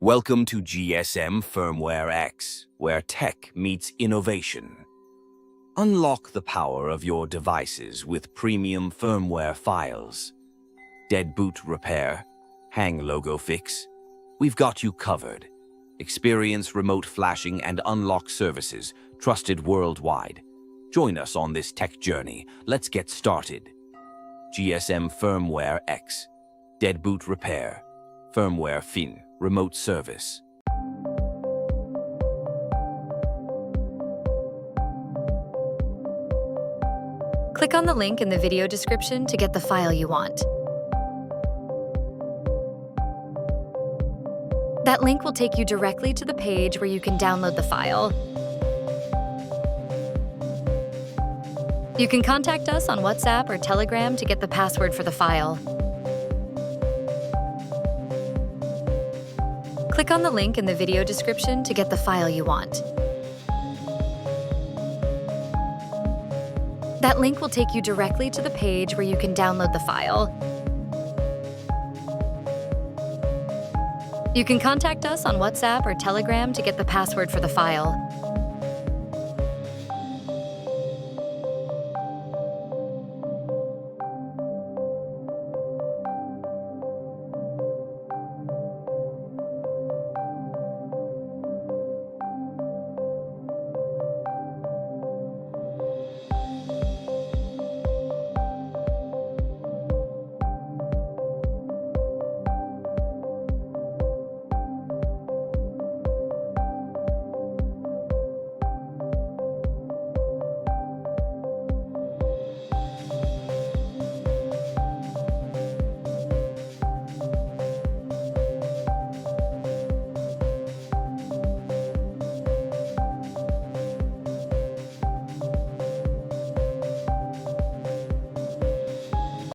Welcome to GSM Firmware X, where tech meets innovation. Unlock the power of your devices with premium firmware files. Dead boot repair, hang logo fix. We've got you covered. Experience remote flashing and unlock services trusted worldwide. Join us on this tech journey. Let's get started. GSM Firmware X, dead boot repair, firmware fin, remote service. Click on the link in the video description to get the file you want. That link will take you directly to the page where you can download the file. You can contact us on WhatsApp or Telegram to get the password for the file. Click on the link in the video description to get the file you want. That link will take you directly to the page where you can download the file. You can contact us on WhatsApp or Telegram to get the password for the file.